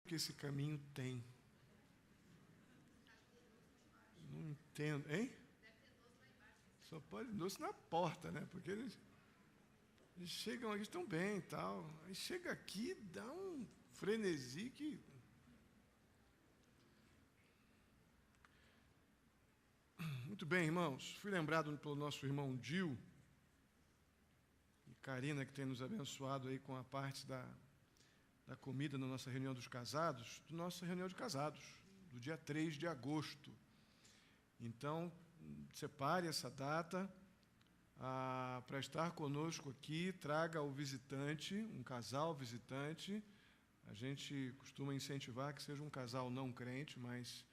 que esse caminho tem. Não entendo, hein? Só pode doce na porta, né? Porque eles chegam aqui, estão bem e tal. Aí chega aqui, dá um frenesi que... Muito bem, irmãos. Fui lembrado pelo nosso irmão Dil e Karina, que tem nos abençoado aí com a parte da comida na nossa reunião dos casados, da nossa reunião de casados, do dia 3 de agosto. Então, separe essa data para estar conosco aqui, traga o visitante, um casal visitante. A gente costuma incentivar que seja um casal não crente, mas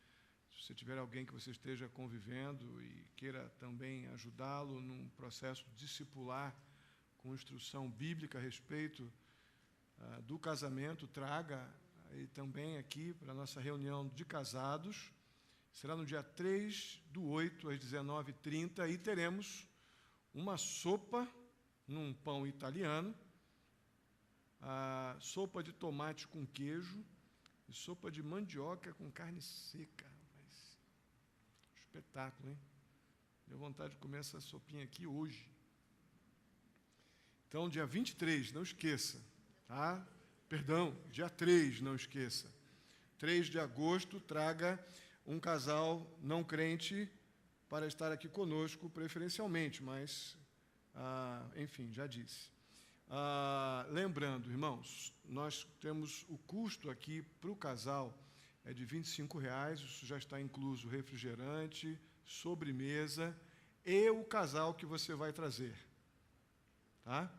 se você tiver alguém que você esteja convivendo e queira também ajudá-lo num processo discipular com instrução bíblica a respeito do casamento, traga e também aqui para a nossa reunião de casados. Será no dia 3/8, às 19h30, e teremos uma sopa num pão italiano, a sopa de tomate com queijo e sopa de mandioca com carne seca. Mas, espetáculo, hein? Deu vontade de comer essa sopinha aqui hoje. Então, dia 23, não esqueça, tá? Perdão, dia 3, não esqueça. 3 de agosto, traga um casal não crente para estar aqui conosco, preferencialmente, mas, enfim, já disse. Lembrando, irmãos, nós temos o custo aqui para o casal é de R$ 25,00, isso já está incluso refrigerante, sobremesa e o casal que você vai trazer. Tá?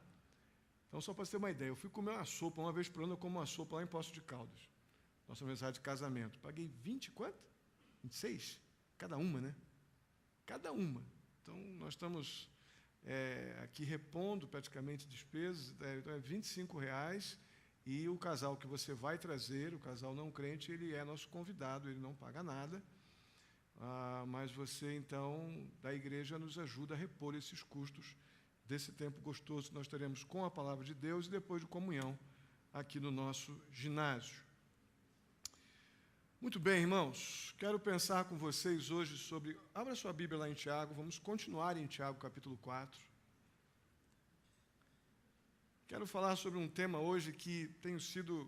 Então, só para você ter uma ideia, eu fui comer uma sopa, uma vez por ano eu como uma sopa lá em Poços de Caldas, nossa mensagem de casamento. Paguei 20 quanto? 26? Cada uma, né? Cada uma. Então, nós estamos aqui repondo praticamente despesas, então é R$ 25,00, e o casal que você vai trazer, o casal não crente, ele é nosso convidado, ele não paga nada, mas você, então, da igreja, nos ajuda a repor esses custos desse tempo gostoso que nós teremos com a palavra de Deus e depois de comunhão aqui no nosso ginásio. Muito bem, irmãos, quero pensar com vocês hoje sobre... Abra sua Bíblia lá em Tiago, vamos continuar em Tiago, capítulo 4. Quero falar sobre um tema hoje que tenho sido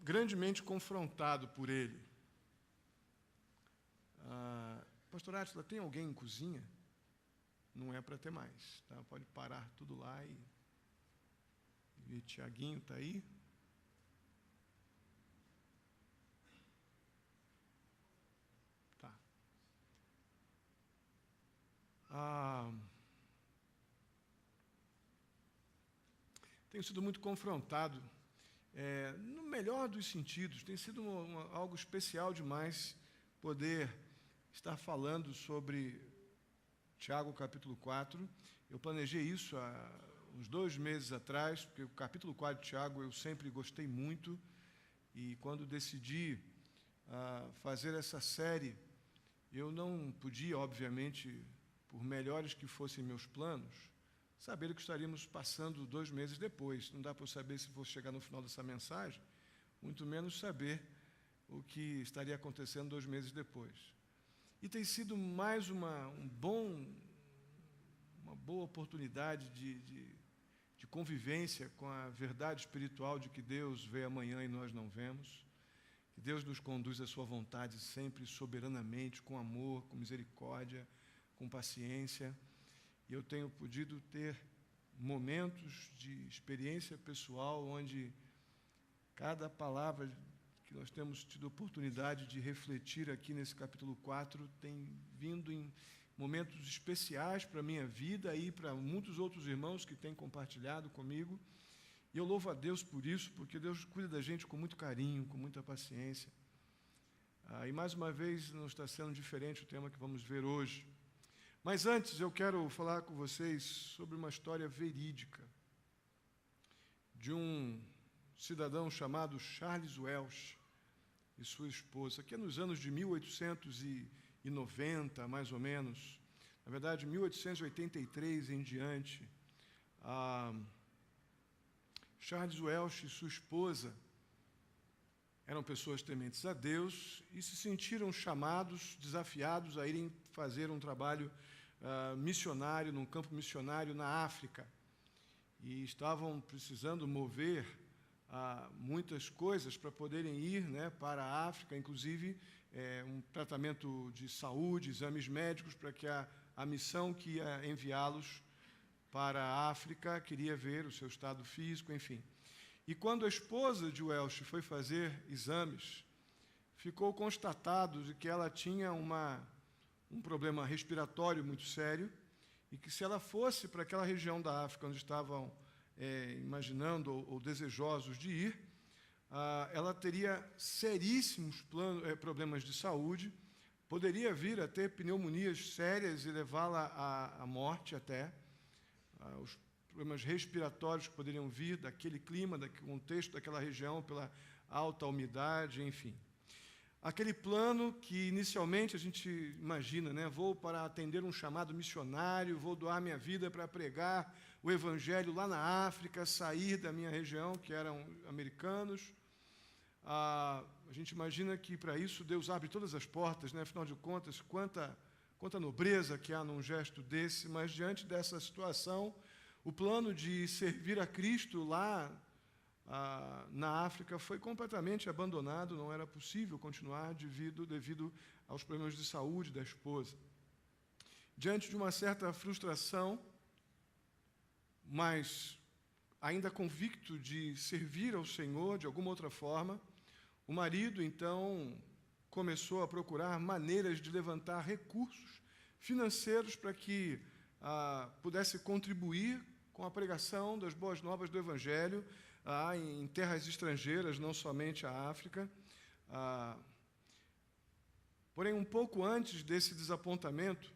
grandemente confrontado por ele. Pastor Átila, tem alguém em cozinha? Não é para ter mais, tá? Pode parar tudo lá e Tiaguinho está aí? Tá. Tenho sido muito confrontado, no melhor dos sentidos, tem sido algo especial demais poder estar falando sobre Tiago, capítulo 4. Eu planejei isso há uns 2 meses atrás, porque o capítulo 4 de Tiago eu sempre gostei muito, e quando decidi fazer essa série, eu não podia, obviamente, por melhores que fossem meus planos, saber o que estaríamos passando 2 meses depois. Não dá para eu saber se vou chegar no final dessa mensagem, muito menos saber o que estaria acontecendo 2 meses depois. E tem sido mais uma boa oportunidade de convivência com a verdade espiritual de que Deus vê amanhã e nós não vemos, que Deus nos conduz à sua vontade sempre soberanamente, com amor, com misericórdia, com paciência. E eu tenho podido ter momentos de experiência pessoal onde cada palavra que nós temos tido oportunidade de refletir aqui nesse capítulo 4 tem vindo em momentos especiais para a minha vida e para muitos outros irmãos que têm compartilhado comigo. E eu louvo a Deus por isso, porque Deus cuida da gente com muito carinho, com muita paciência. E mais uma vez não está sendo diferente o tema que vamos ver hoje. Mas antes eu quero falar com vocês sobre uma história verídica de um cidadão chamado Charles Welch e sua esposa, que é nos anos de 1890, mais ou menos, na verdade, 1883 em diante. Charles Welch e sua esposa eram pessoas tementes a Deus e se sentiram chamados, desafiados a irem fazer um trabalho missionário, num campo missionário na África. E estavam precisando mover muitas coisas para poderem ir, né, para a África, inclusive um tratamento de saúde, exames médicos, para que a missão que ia enviá-los para a África queria ver o seu estado físico, enfim. E quando a esposa de Welsh foi fazer exames, ficou constatado de que ela tinha um problema respiratório muito sério e que, se ela fosse para aquela região da África onde estavam imaginando ou desejosos de ir, ela teria seríssimos problemas de saúde, poderia vir a ter pneumonias sérias e levá-la à morte até, os problemas respiratórios que poderiam vir daquele clima, daquele contexto daquela região, pela alta umidade, enfim. Aquele plano que inicialmente a gente imagina, né? Vou para atender um chamado missionário, vou doar minha vida para pregar o evangelho lá na África, sair da minha região, que eram americanos. A gente imagina que para isso Deus abre todas as portas, né? Afinal de contas, quanta nobreza que há num gesto desse, mas diante dessa situação, o plano de servir a Cristo lá na África foi completamente abandonado, não era possível continuar devido aos problemas de saúde da esposa. Diante de uma certa frustração, mas ainda convicto de servir ao Senhor de alguma outra forma, o marido, então, começou a procurar maneiras de levantar recursos financeiros para que pudesse contribuir com a pregação das boas novas do Evangelho em terras estrangeiras, não somente a África. Porém, um pouco antes desse desapontamento,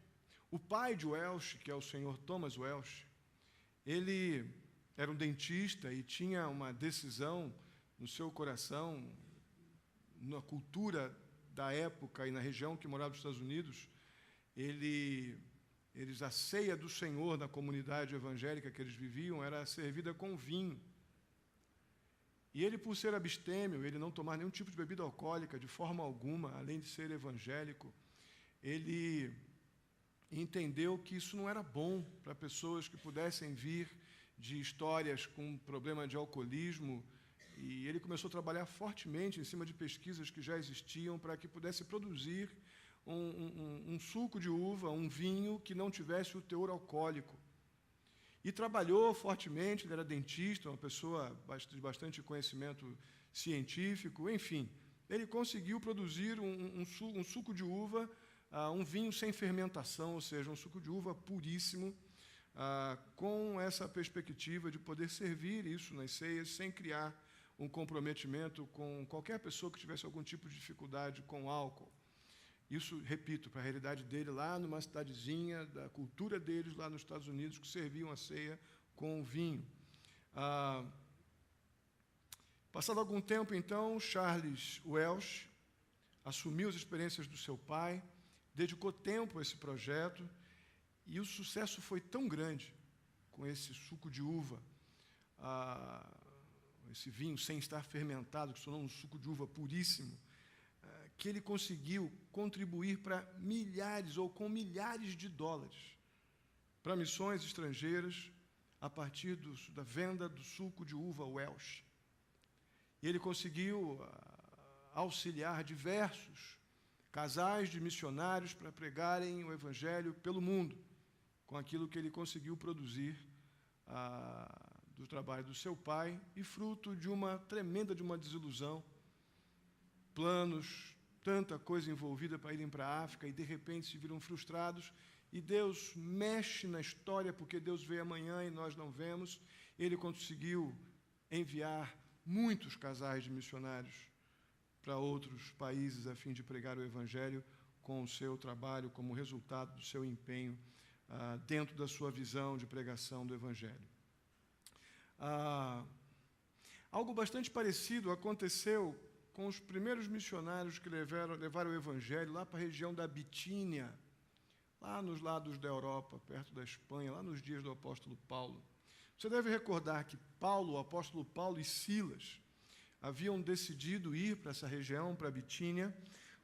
o pai de Welsh, que é o senhor Thomas Welsh, ele era um dentista e tinha uma decisão no seu coração, na cultura da época e na região que morava nos Estados Unidos. A ceia do Senhor na comunidade evangélica que eles viviam era servida com vinho. E ele, por ser abstêmio, ele não tomar nenhum tipo de bebida alcoólica de forma alguma, além de ser evangélico, ele entendeu que isso não era bom para pessoas que pudessem vir de histórias com problema de alcoolismo, e ele começou a trabalhar fortemente em cima de pesquisas que já existiam para que pudesse produzir um suco de uva, um vinho que não tivesse o teor alcoólico. E trabalhou fortemente, ele era dentista, uma pessoa de bastante conhecimento científico, enfim. Ele conseguiu produzir um suco de uva, um vinho sem fermentação, ou seja, um suco de uva puríssimo, com essa perspectiva de poder servir isso nas ceias sem criar um comprometimento com qualquer pessoa que tivesse algum tipo de dificuldade com álcool. Isso, repito, para a realidade dele lá numa cidadezinha, da cultura deles lá nos Estados Unidos, que serviam a ceia com vinho. Passado algum tempo, então, Charles Welsh assumiu as experiências do seu pai, dedicou tempo a esse projeto, e o sucesso foi tão grande com esse suco de uva, esse vinho sem estar fermentado, que se tornou um suco de uva puríssimo, que ele conseguiu contribuir para milhares ou com milhares de dólares para missões estrangeiras a partir da venda do suco de uva Welsh. E ele conseguiu auxiliar diversos casais de missionários para pregarem o Evangelho pelo mundo, com aquilo que ele conseguiu produzir do trabalho do seu pai, e fruto de uma tremenda desilusão, planos, tanta coisa envolvida para irem para a África, e de repente se viram frustrados, e Deus mexe na história, porque Deus vê amanhã e nós não vemos. Ele conseguiu enviar muitos casais de missionários para outros países a fim de pregar o Evangelho com o seu trabalho, como resultado do seu empenho dentro da sua visão de pregação do Evangelho. Algo bastante parecido aconteceu com os primeiros missionários que levaram o Evangelho lá para a região da Bitínia, lá nos lados da Europa, perto da Espanha, lá nos dias do apóstolo Paulo. Você deve recordar que o apóstolo Paulo e Silas, haviam decidido ir para essa região, para Bitínia,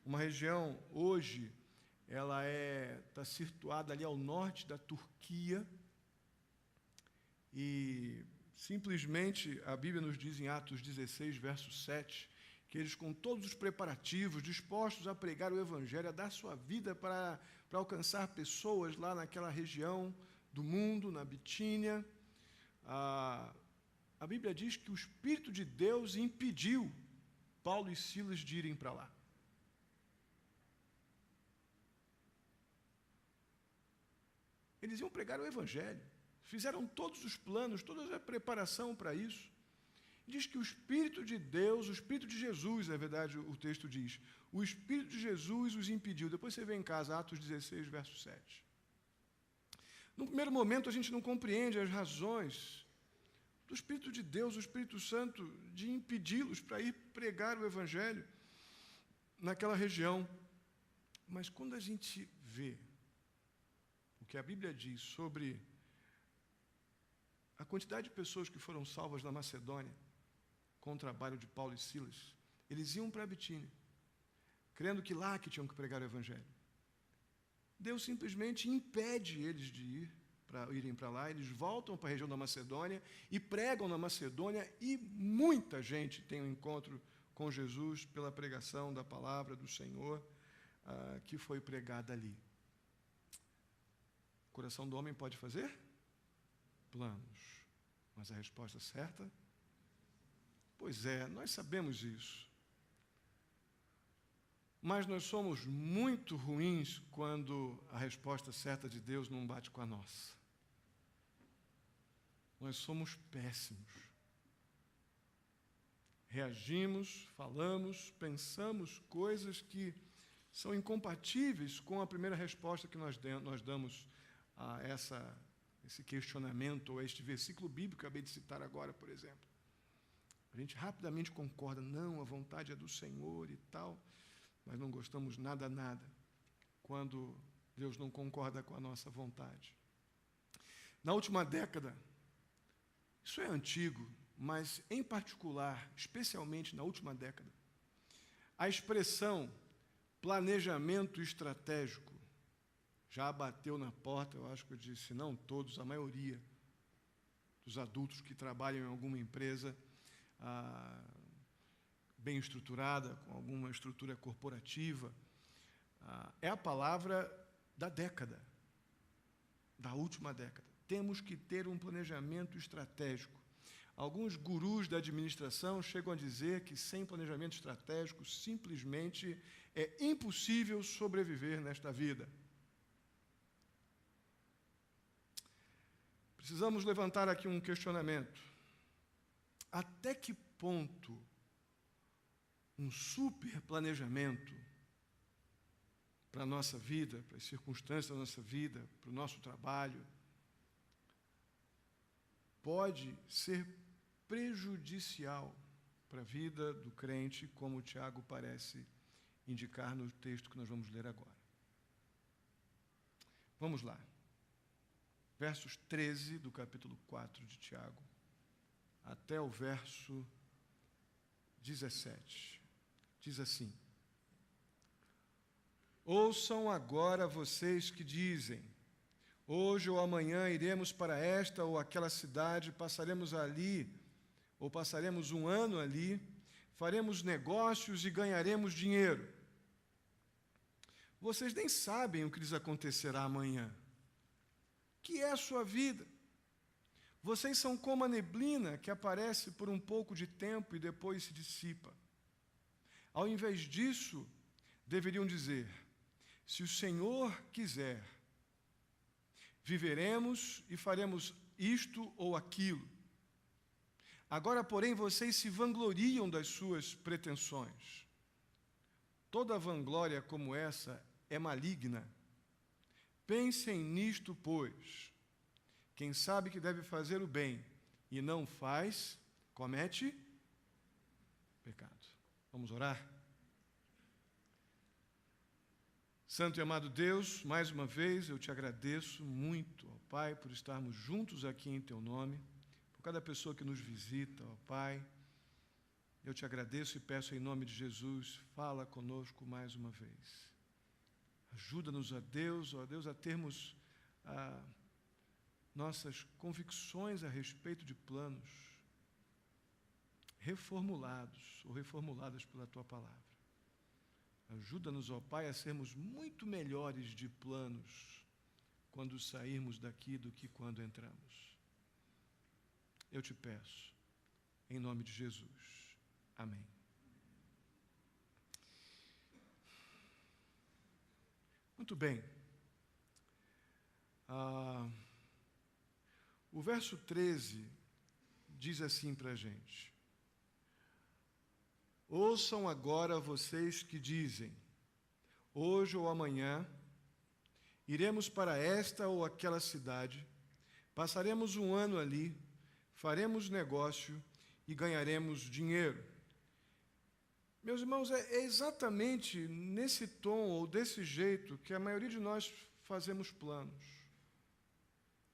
uma região hoje, ela está situada ali ao norte da Turquia, e simplesmente a Bíblia nos diz em Atos 16, verso 7, que eles, com todos os preparativos, dispostos a pregar o Evangelho, a dar sua vida para alcançar pessoas lá naquela região do mundo, na Bitínia, a Bíblia diz que o Espírito de Deus impediu Paulo e Silas de irem para lá. Eles iam pregar o Evangelho, fizeram todos os planos, toda a preparação para isso. Diz que o Espírito de Deus, o Espírito de Jesus, na verdade o texto diz, o Espírito de Jesus os impediu. Depois você vê em casa, Atos 16, verso 7. No primeiro momento a gente não compreende as razões do Espírito de Deus, o Espírito Santo, de impedi-los para ir pregar o Evangelho naquela região. Mas quando a gente vê o que a Bíblia diz sobre a quantidade de pessoas que foram salvas na Macedônia com o trabalho de Paulo e Silas, eles iam para Bitínia, crendo que lá que tinham que pregar o Evangelho. Deus simplesmente impede eles de irem para lá, eles voltam para a região da Macedônia e pregam na Macedônia, e muita gente tem um encontro com Jesus pela pregação da palavra do Senhor que foi pregada ali. O coração do homem pode fazer planos, mas a resposta certa? Pois é, nós sabemos isso. Mas nós somos muito ruins quando a resposta certa de Deus não bate com a nossa. Nós somos péssimos. Reagimos, falamos, pensamos coisas que são incompatíveis com a primeira resposta que nós damos a esse questionamento, ou a este versículo bíblico que eu acabei de citar agora, por exemplo. A gente rapidamente concorda, não, a vontade é do Senhor e tal, mas não gostamos nada quando Deus não concorda com a nossa vontade. Na última década, isso é antigo, mas em particular, especialmente na última década, a expressão planejamento estratégico já bateu na porta, eu acho que eu disse, não todos, a maioria dos adultos que trabalham em alguma empresa bem estruturada, com alguma estrutura corporativa, é a palavra da década, da última década. Temos que ter um planejamento estratégico. Alguns gurus da administração chegam a dizer que sem planejamento estratégico simplesmente é impossível sobreviver nesta vida. Precisamos levantar aqui um questionamento. Até que ponto um super planejamento para a nossa vida, para as circunstâncias da nossa vida, para o nosso trabalho, pode ser prejudicial para a vida do crente, como o Tiago parece indicar no texto que nós vamos ler agora. Vamos lá. Versos 13 do capítulo 4 de Tiago, até o verso 17. Diz assim: ouçam agora vocês que dizem, hoje ou amanhã iremos para esta ou aquela cidade, passaremos ali, ou passaremos um ano ali, faremos negócios e ganharemos dinheiro. Vocês nem sabem o que lhes acontecerá amanhã. Que é a sua vida? Vocês são como a neblina que aparece por um pouco de tempo e depois se dissipa. Ao invés disso, deveriam dizer, se o Senhor quiser, viveremos e faremos isto ou aquilo. Agora, porém, vocês se vangloriam das suas pretensões. Toda vanglória como essa é maligna. Pensem nisto, pois. Quem sabe que deve fazer o bem e não faz, comete pecado. Vamos orar? Santo e amado Deus, mais uma vez eu te agradeço muito, ó Pai, por estarmos juntos aqui em Teu nome, por cada pessoa que nos visita, ó Pai, Eu te agradeço e peço em nome de Jesus, fala conosco mais uma vez. Ajuda-nos, ó Deus, a termos nossas convicções a respeito de planos reformulados ou reformuladas pela Tua Palavra. Ajuda-nos, ó Pai, a sermos muito melhores de planos quando sairmos daqui do que quando entramos. Eu te peço, em nome de Jesus. Amém. Muito bem. O verso 13 diz assim para a gente: ouçam agora vocês que dizem, hoje ou amanhã, iremos para esta ou aquela cidade, passaremos um ano ali, faremos negócio e ganharemos dinheiro. Meus irmãos, é exatamente nesse tom ou desse jeito que a maioria de nós fazemos planos.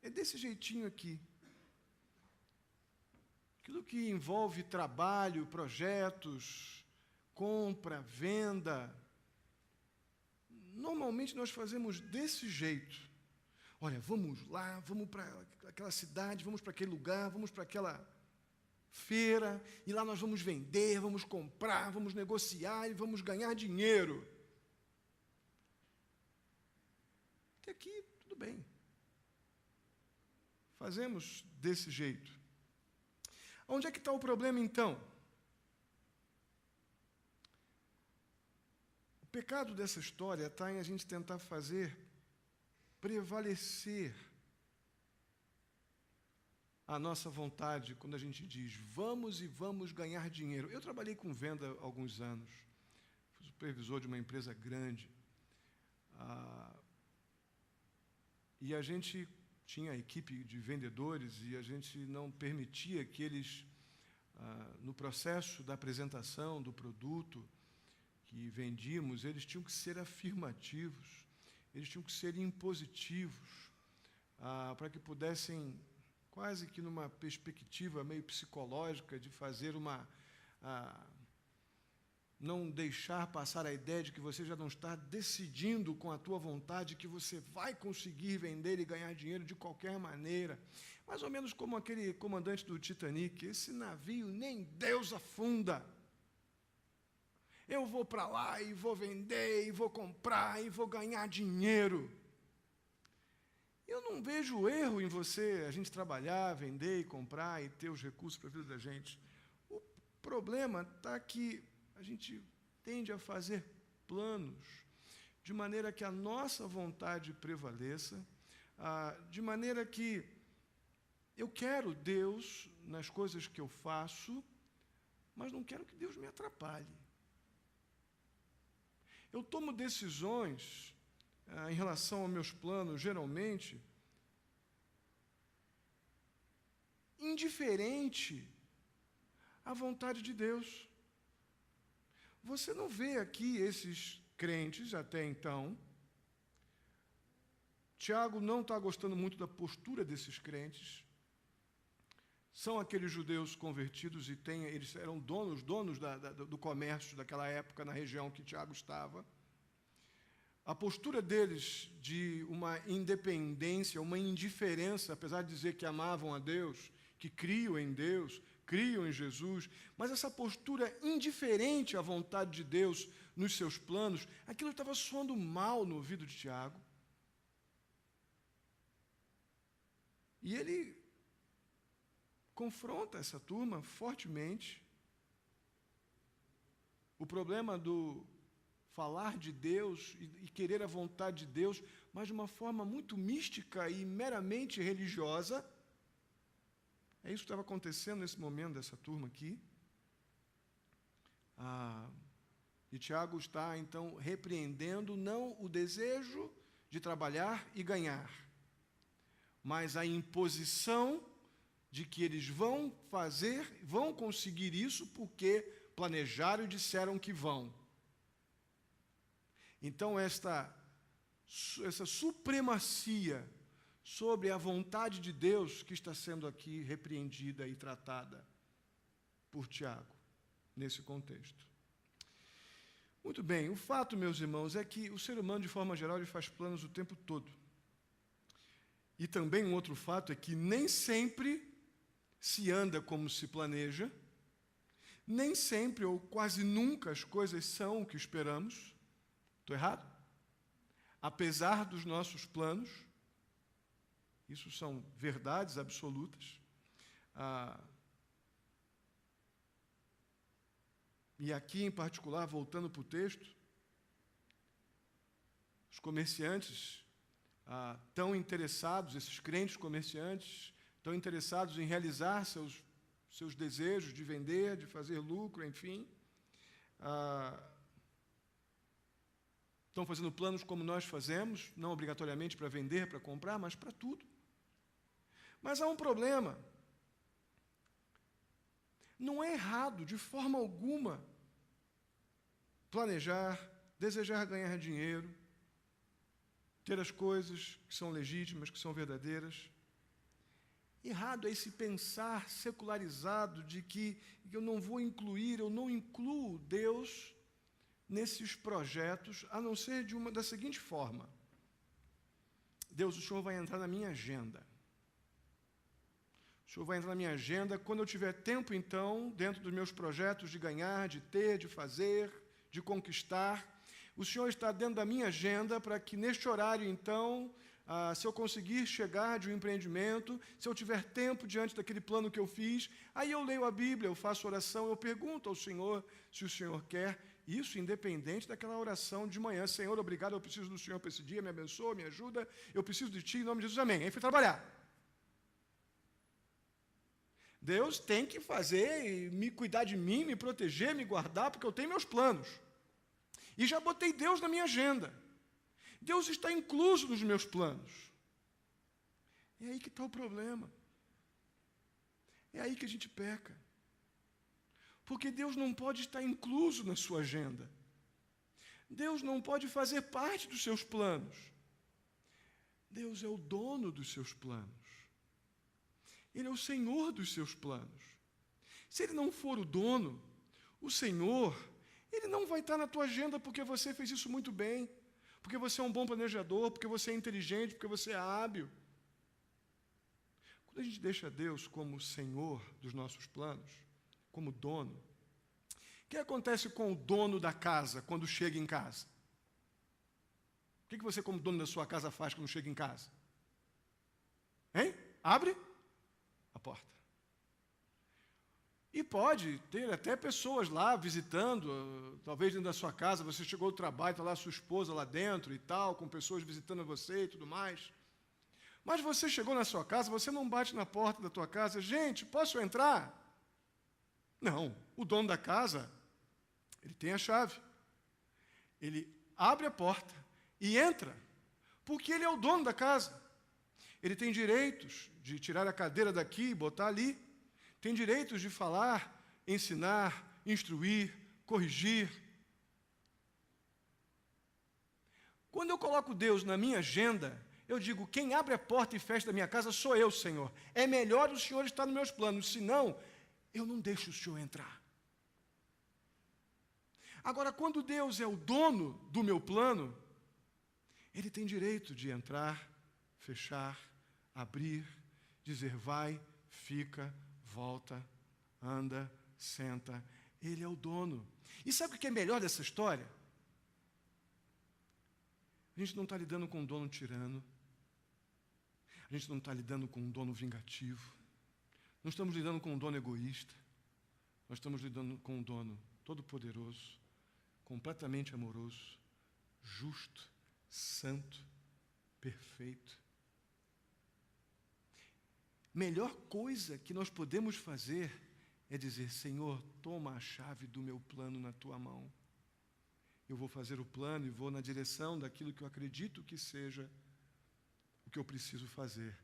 É desse jeitinho aqui. Aquilo que envolve trabalho, projetos, compra, venda. Normalmente nós fazemos desse jeito. Olha, vamos lá, vamos para aquela cidade, vamos para aquele lugar, vamos para aquela feira, e lá nós vamos vender, vamos comprar, vamos negociar e vamos ganhar dinheiro. Até aqui, tudo bem. Fazemos desse jeito. Onde é que está o problema, então? O pecado dessa história está em a gente tentar fazer prevalecer a nossa vontade quando a gente diz, vamos e vamos ganhar dinheiro. Eu trabalhei com venda há alguns anos, fui supervisor de uma empresa grande, e a gente tinha a equipe de vendedores e a gente não permitia que eles, no processo da apresentação do produto que vendíamos, eles tinham que ser afirmativos, eles tinham que ser impositivos, para que pudessem, quase que numa perspectiva meio psicológica, de fazer não deixar passar a ideia de que você já não está decidindo com a tua vontade que você vai conseguir vender e ganhar dinheiro de qualquer maneira. Mais ou menos como aquele comandante do Titanic, esse navio nem Deus afunda. Eu vou para lá e vou vender, e vou comprar, e vou ganhar dinheiro. Eu não vejo erro em você, a gente trabalhar, vender e comprar e ter os recursos para a vida da gente. O problema está que a gente tende a fazer planos de maneira que a nossa vontade prevaleça, de maneira que eu quero Deus nas coisas que eu faço, mas não quero que Deus me atrapalhe. Eu tomo decisões em relação aos meus planos, geralmente, indiferente à vontade de Deus. Você não vê aqui esses crentes até então. Tiago não está gostando muito da postura desses crentes. São aqueles judeus convertidos e eles eram donos do comércio daquela época na região que Tiago estava. A postura deles de uma independência, uma indiferença, apesar de dizer que amavam a Deus, que criam em Deus, criam em Jesus, mas essa postura indiferente à vontade de Deus nos seus planos, aquilo estava soando mal no ouvido de Tiago. E ele confronta essa turma fortemente. O problema do falar de Deus e querer a vontade de Deus, mas de uma forma muito mística e meramente religiosa. É isso que estava acontecendo nesse momento dessa turma aqui. E Tiago está, então, repreendendo não o desejo de trabalhar e ganhar, mas a imposição de que eles vão conseguir isso porque planejaram e disseram que vão. Então, essa supremacia sobre a vontade de Deus que está sendo aqui repreendida e tratada por Tiago, nesse contexto. Muito bem, o fato, meus irmãos, é que o ser humano, de forma geral, ele faz planos o tempo todo. E também um outro fato é que nem sempre se anda como se planeja, nem sempre ou quase nunca as coisas são o que esperamos. Estou errado? Apesar dos nossos planos, isso são verdades absolutas. E aqui, em particular, voltando para o texto, os comerciantes tão interessados, esses crentes comerciantes, tão interessados em realizar seus desejos de vender, de fazer lucro, enfim, estão fazendo planos como nós fazemos, não obrigatoriamente para vender, para comprar, mas para tudo. Mas há um problema. Não é errado, de forma alguma, planejar, desejar ganhar dinheiro, ter as coisas que são legítimas, que são verdadeiras. Errado é esse pensar secularizado de que eu não vou incluir, eu não incluo Deus nesses projetos, a não ser da seguinte forma: Deus, o Senhor vai entrar na minha agenda. O Senhor vai entrar na minha agenda quando eu tiver tempo, então, dentro dos meus projetos de ganhar, de ter, de fazer, de conquistar. O Senhor está dentro da minha agenda para que, neste horário, então, se eu conseguir chegar de um empreendimento, se eu tiver tempo diante daquele plano que eu fiz, aí eu leio a Bíblia, eu faço oração, eu pergunto ao Senhor se o Senhor quer. Isso independente daquela oração de manhã: Senhor, obrigado, eu preciso do Senhor para esse dia, me abençoa, me ajuda, eu preciso de Ti, em nome de Jesus, amém. Aí fui trabalhar. Deus tem que fazer, me cuidar de mim, me proteger, me guardar, porque eu tenho meus planos. E já botei Deus na minha agenda. Deus está incluso nos meus planos. É aí que está o problema. É aí que a gente peca. Porque Deus não pode estar incluso na sua agenda. Deus não pode fazer parte dos seus planos. Deus é o dono dos seus planos. Ele é o Senhor dos seus planos. Se Ele não for o dono, o Senhor, Ele não vai estar na tua agenda porque você fez isso muito bem, porque você é um bom planejador, porque você é inteligente, porque você é hábil. Quando a gente deixa Deus como Senhor dos nossos planos, como dono, o que acontece com o dono da casa quando chega em casa? O que você, como dono da sua casa, faz quando chega em casa? Hein? Abre a porta. E pode ter até pessoas lá visitando, talvez dentro da sua casa, você chegou do trabalho, está lá sua esposa lá dentro e tal, com pessoas visitando você e tudo mais. Mas você chegou na sua casa, você não bate na porta da tua casa: gente, posso entrar? Não, o dono da casa, ele tem a chave. Ele abre a porta e entra, porque ele é o dono da casa. Ele tem direitos de tirar a cadeira daqui e botar ali. Tem direitos de falar, ensinar, instruir, corrigir. Quando eu coloco Deus na minha agenda, eu digo: quem abre a porta e fecha da minha casa sou eu, Senhor. É melhor o Senhor estar nos meus planos, senão eu não deixo o Senhor entrar. Agora, quando Deus é o dono do meu plano, Ele tem direito de entrar, fechar, abrir, dizer vai, fica, volta, anda, senta. Ele é o dono. E sabe o que é melhor dessa história? A gente não está lidando com um dono tirano. A gente não está lidando com um dono vingativo. Não estamos lidando com um dono egoísta. Nós estamos lidando com um dono todo-poderoso, completamente amoroso, justo, santo, perfeito. Melhor coisa que nós podemos fazer é dizer: Senhor, toma a chave do meu plano na tua mão. Eu vou fazer o plano e vou na direção daquilo que eu acredito que seja o que eu preciso fazer.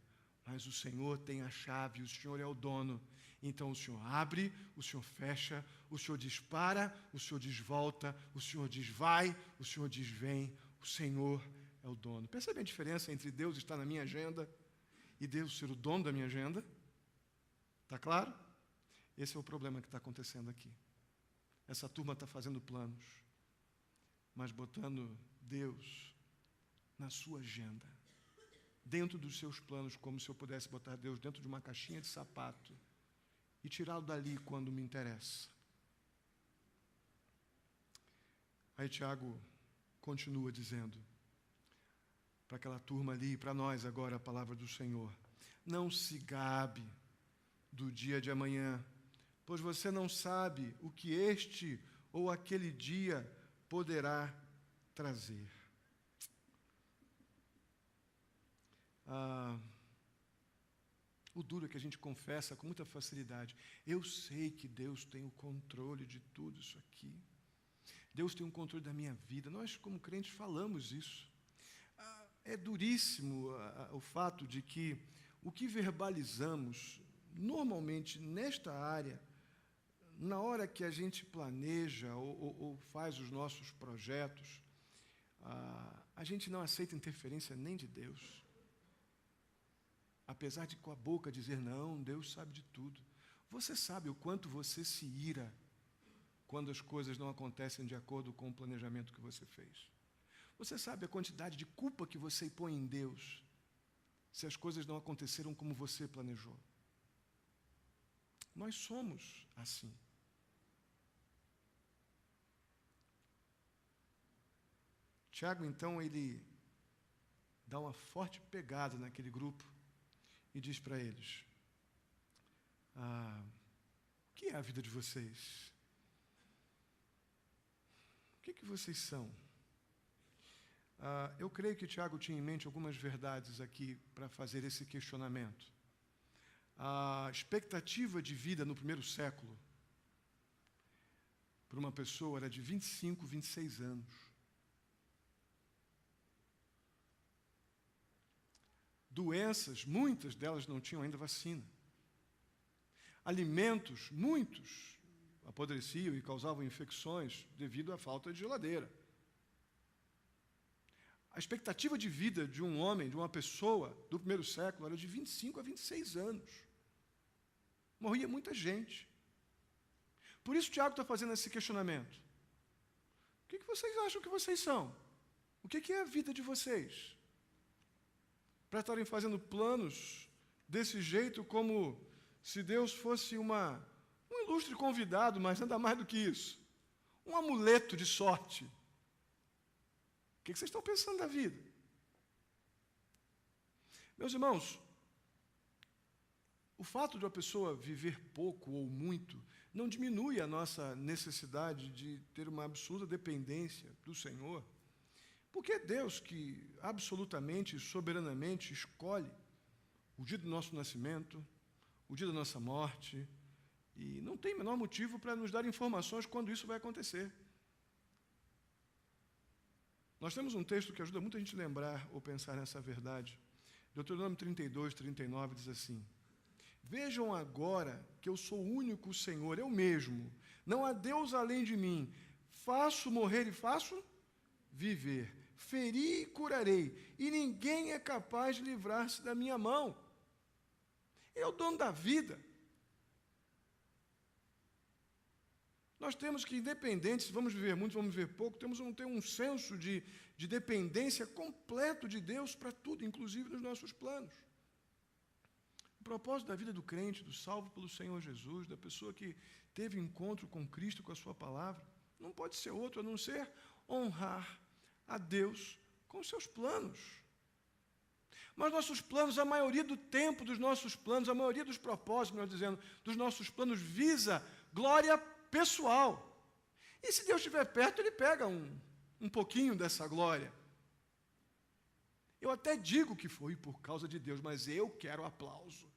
Mas o Senhor tem a chave, o Senhor é o dono. Então o Senhor abre, o Senhor fecha, o Senhor diz para, o Senhor diz volta, o Senhor diz vai, o Senhor diz vem. O Senhor é o dono. Percebe a diferença entre Deus estar na minha agenda e Deus ser o dono da minha agenda? Está claro? Esse é o problema que está acontecendo aqui. essa turma está fazendo planos, mas botando Deus na sua agenda, dentro dos seus planos, como se eu pudesse botar Deus dentro de uma caixinha de sapato e tirá-lo dali quando me interessa. Aí Tiago continua dizendo para aquela turma ali, para nós agora a palavra do Senhor: não se gabe do dia de amanhã, pois você não sabe o que este ou aquele dia poderá trazer. O duro é que a gente confessa com muita facilidade: eu sei que Deus tem o controle de tudo isso aqui. Deus tem o controle da minha vida. Nós, como crentes, falamos isso. É duríssimo o fato de que o que verbalizamos, normalmente, nesta área, na hora que a gente planeja ou faz os nossos projetos, a gente não aceita interferência nem de Deus. Apesar de com a boca dizer, não, Deus sabe de tudo. Você sabe o quanto você se ira quando as coisas não acontecem de acordo com o planejamento que você fez. Você sabe a quantidade de culpa que você põe em Deus se as coisas não aconteceram como você planejou. Nós somos assim. Tiago, então, ele dá uma forte pegada naquele grupo e diz para eles: o que é a vida de vocês? O que vocês são? Eu creio que Tiago tinha em mente algumas verdades aqui para fazer esse questionamento. A expectativa de vida no primeiro século para uma pessoa era de 25, 26 anos. Doenças, muitas delas não tinham ainda vacina. Alimentos, muitos apodreciam e causavam infecções devido à falta de geladeira. A expectativa de vida de um homem, de uma pessoa do primeiro século, era de 25 a 26 anos. Morria muita gente. Por isso Tiago está fazendo esse questionamento. O que vocês acham que vocês são? O que é a vida de vocês? Para estarem fazendo planos desse jeito, como se Deus fosse um ilustre convidado, mas nada mais do que isso. Um amuleto de sorte. O que vocês estão pensando da vida? Meus irmãos, o fato de uma pessoa viver pouco ou muito não diminui a nossa necessidade de ter uma absoluta dependência do Senhor, porque é Deus que absolutamente, soberanamente escolhe o dia do nosso nascimento, o dia da nossa morte, e não tem menor motivo para nos dar informações quando isso vai acontecer. Nós temos um texto que ajuda muito a gente a lembrar ou pensar nessa verdade. Deuteronômio 32, 39 diz assim: vejam agora que eu sou o único Senhor, eu mesmo, não há Deus além de mim. Faço morrer e faço viver, feri e curarei, e ninguém é capaz de livrar-se da minha mão. Ele é o dono da vida. Nós temos que, independente se vamos viver muito, vamos viver pouco, temos que ter um senso de dependência completo de Deus para tudo, inclusive nos nossos planos. O propósito da vida do crente, do salvo pelo Senhor Jesus, da pessoa que teve encontro com Cristo, com a sua palavra, não pode ser outro a não ser honrar a Deus com os seus planos. Mas nossos planos, a maioria do tempo dos nossos planos, a maioria dos propósitos, nós dizendo, dos nossos planos visa glória pessoal. E se Deus estiver perto, Ele pega um pouquinho dessa glória. Eu até digo que foi por causa de Deus, mas eu quero aplauso.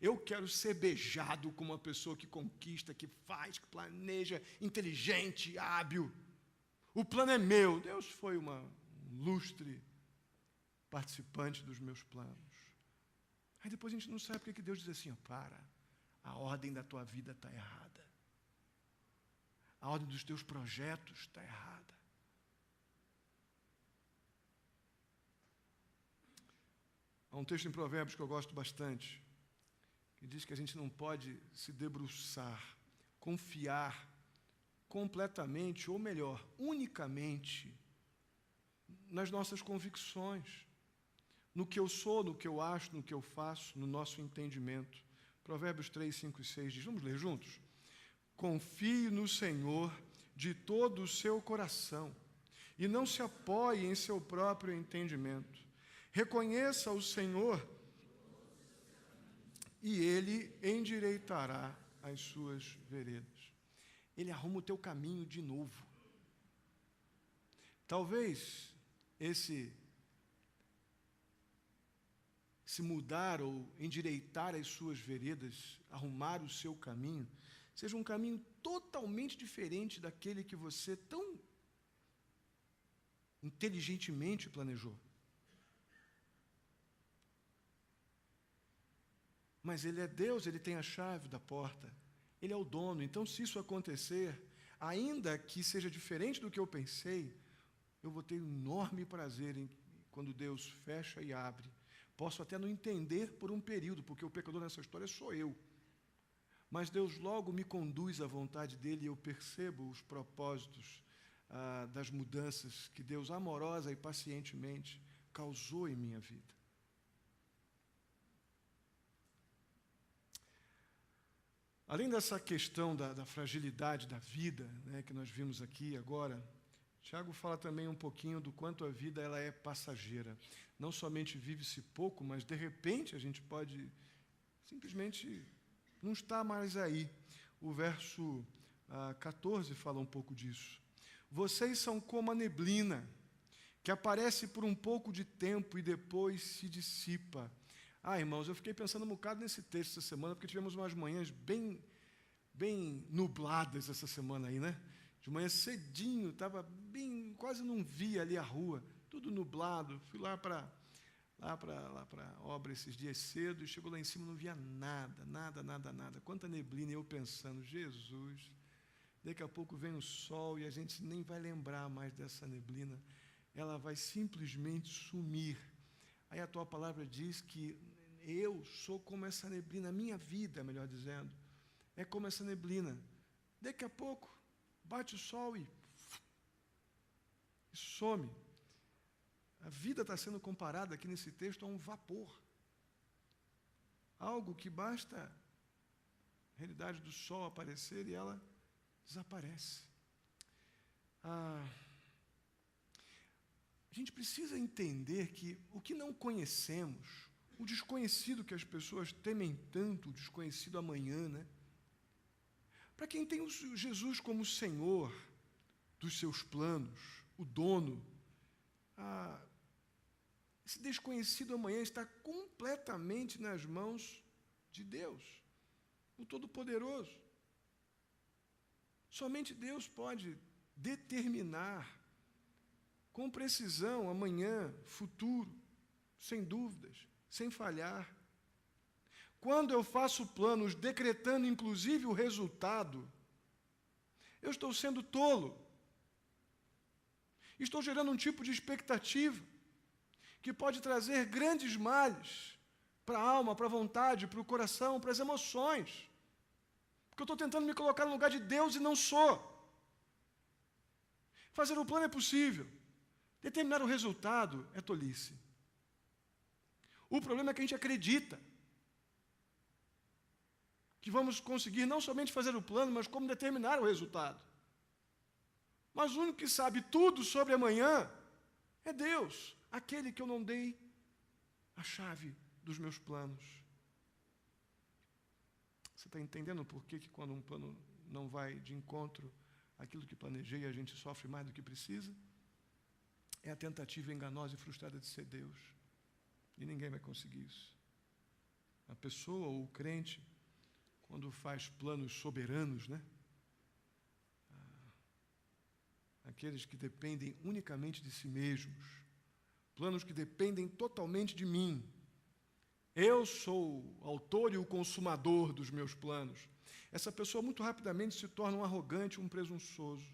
Eu quero ser beijado como uma pessoa que conquista, que faz, que planeja, inteligente, hábil. O plano é meu. Deus foi um lustre participante dos meus planos. Aí depois a gente não sabe porque que Deus diz assim: para, a ordem da tua vida está errada. A ordem dos teus projetos está errada. Há um texto em Provérbios que eu gosto bastante, que diz que a gente não pode se debruçar, confiar completamente, ou melhor, unicamente, nas nossas convicções, no que eu sou, no que eu acho, no que eu faço, no nosso entendimento. Provérbios 3, 5 e 6 diz, vamos ler juntos? Confie no Senhor de todo o seu coração e não se apoie em seu próprio entendimento. Reconheça o Senhor e Ele endireitará as suas veredas. Ele arruma o teu caminho de novo. Talvez esse mudar ou endireitar as suas veredas, arrumar o seu caminho, seja um caminho totalmente diferente daquele que você tão inteligentemente planejou. Mas Ele é Deus, Ele tem a chave da porta, Ele é o dono. Então, se isso acontecer, ainda que seja diferente do que eu pensei, eu vou ter um enorme prazer quando Deus fecha e abre. Posso até não entender por um período, porque o pecador nessa história sou eu. Mas Deus logo me conduz à vontade dEle e eu percebo os propósitos das mudanças que Deus amorosa e pacientemente causou em minha vida. Além dessa questão da fragilidade da vida, né, que nós vimos aqui agora, Tiago fala também um pouquinho do quanto a vida ela é passageira. Não somente vive-se pouco, mas de repente a gente pode simplesmente não estar mais aí. O verso 14 fala um pouco disso. Vocês são como a neblina, que aparece por um pouco de tempo e depois se dissipa. Irmãos, eu fiquei pensando um bocado nesse texto essa semana, porque tivemos umas manhãs bem nubladas essa semana aí, né? De manhã cedinho, estava bem, quase não via ali a rua, tudo nublado. Fui lá para a obra esses dias cedo e chegou lá em cima, não via nada. Quanta neblina, e eu pensando, Jesus, daqui a pouco vem o sol e a gente nem vai lembrar mais dessa neblina, ela vai simplesmente sumir. Aí a tua palavra diz que eu sou como essa neblina, a minha vida, melhor dizendo, é como essa neblina. Daqui a pouco bate o sol e some. A vida está sendo comparada aqui nesse texto a um vapor. Algo que basta a realidade do sol aparecer e ela desaparece. A gente precisa entender que o que não conhecemos, o desconhecido que as pessoas temem tanto, o desconhecido amanhã, né? Para quem tem Jesus como Senhor dos seus planos, o dono, esse desconhecido amanhã está completamente nas mãos de Deus, o Todo-Poderoso. Somente Deus pode determinar com precisão amanhã, futuro, sem dúvidas, sem falhar. Quando eu faço planos decretando inclusive o resultado, eu estou sendo tolo. Estou gerando um tipo de expectativa que pode trazer grandes males para a alma, para a vontade, para o coração, para as emoções. Porque eu estou tentando me colocar no lugar de Deus e não sou. Fazer o plano é possível. Determinar o resultado é tolice. O problema é que a gente acredita que vamos conseguir não somente fazer o plano, mas como determinar o resultado. Mas o único que sabe tudo sobre amanhã é Deus, aquele que eu não dei a chave dos meus planos. Você está entendendo por que quando um plano não vai de encontro àquilo que planejei, a gente sofre mais do que precisa? É a tentativa enganosa e frustrada de ser Deus. E ninguém vai conseguir isso. A pessoa ou o crente, quando faz planos soberanos, né? Aqueles que dependem unicamente de si mesmos, planos que dependem totalmente de mim. Eu sou o autor e o consumador dos meus planos. Essa pessoa muito rapidamente se torna um arrogante, um presunçoso.